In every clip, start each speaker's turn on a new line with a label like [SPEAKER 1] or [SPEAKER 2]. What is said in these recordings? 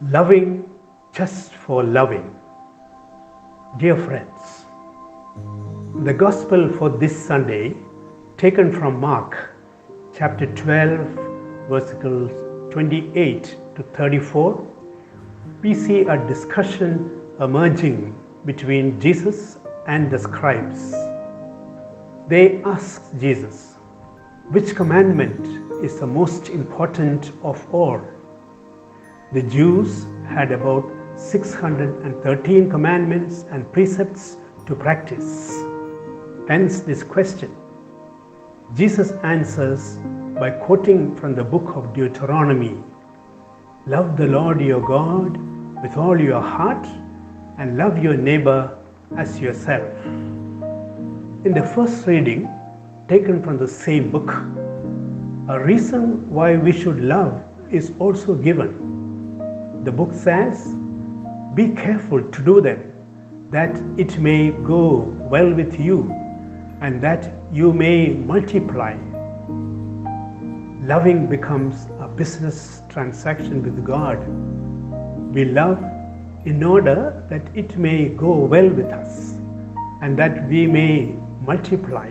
[SPEAKER 1] Loving just for loving. Dear friends, the Gospel for this Sunday, taken from Mark chapter 12, verses 28 to 34, we see a discussion emerging between Jesus and the scribes. They asked Jesus, which commandment is the most important of all? The Jews had about 613 commandments and precepts to practice. Hence this question. Jesus answers by quoting from the book of Deuteronomy, "Love the Lord your God with all your heart and love your neighbor as yourself." In the first reading, taken from the same book, a reason why we should love is also given. The book says, "Be careful to do them, that it may go well with you, and that you may multiply." Loving becomes a business transaction with God. We love in order that it may go well with us, and that we may multiply.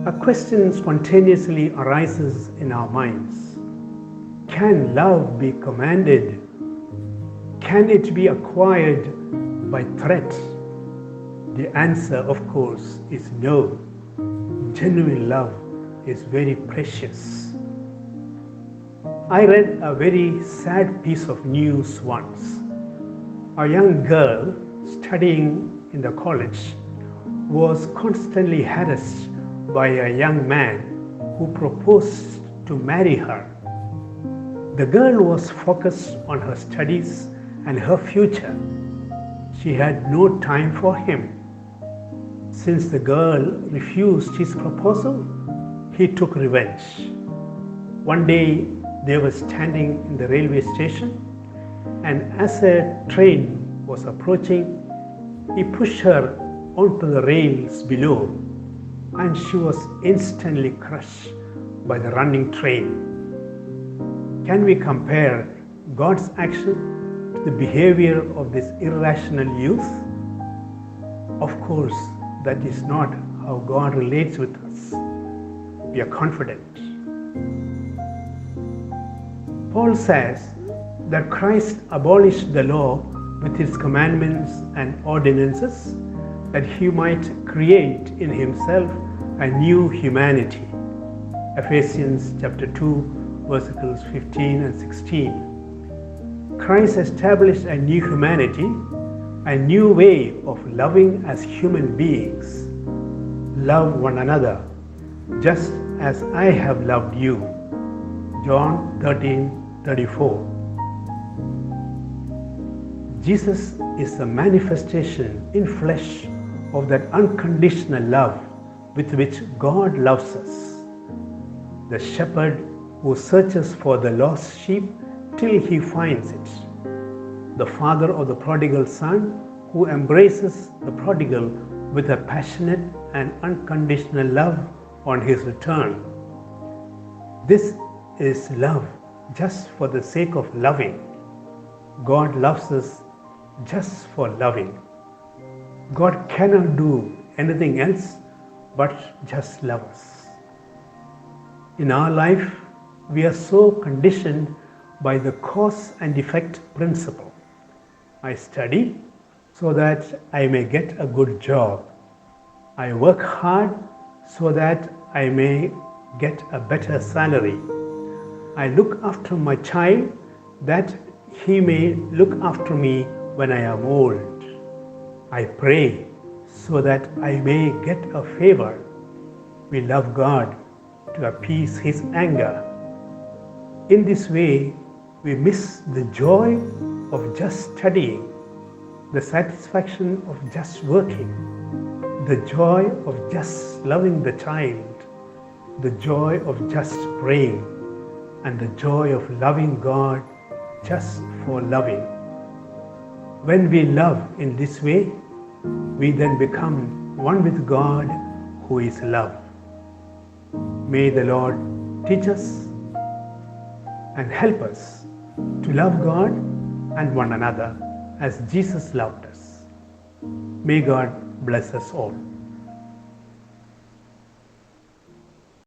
[SPEAKER 1] A question spontaneously arises in our minds. Can love be commanded? Can it be acquired by threat? The answer, of course, is no. Genuine love is very precious. I read a very sad piece of news once. A young girl studying in the college was constantly harassed by a young man who proposed to marry her. The girl was focused on her studies and her future. She had no time for him. Since the girl refused his proposal, he took revenge. One day they were standing in the railway station, and as a train was approaching, he pushed her onto the rails below, and she was instantly crushed by the running train. Can we compare God's action to the behavior of this irrational youth? Of course, that is not how God relates with us. We are confident. Paul says that Christ abolished the law with its commandments and ordinances, that he might create in himself a new humanity. Ephesians chapter 2, verses 15 and 16. Christ established a new humanity, a new way of loving as human beings. Love one another, just as I have loved you. John 13:34. Jesus is the manifestation in flesh of that unconditional love with which God loves us. The shepherd who searches for the lost sheep till he finds it. The father of the prodigal son who embraces the prodigal with a passionate and unconditional love on his return. This is love just for the sake of loving. God loves us just for loving. God cannot do anything else but just love us. In our life, we are so conditioned by the cause and effect principle. I study so that I may get a good job. I work hard so that I may get a better salary. I look after my child that he may look after me when I am old. I pray so that I may get a favor. We love God to appease his anger. In this way, we miss the joy of just studying, the satisfaction of just working, the joy of just loving the child, the joy of just praying, and the joy of loving God just for loving. When we love in this way, we then become one with God who is love. May the Lord teach us and help us to love God and one another as Jesus loved us. May God bless us all.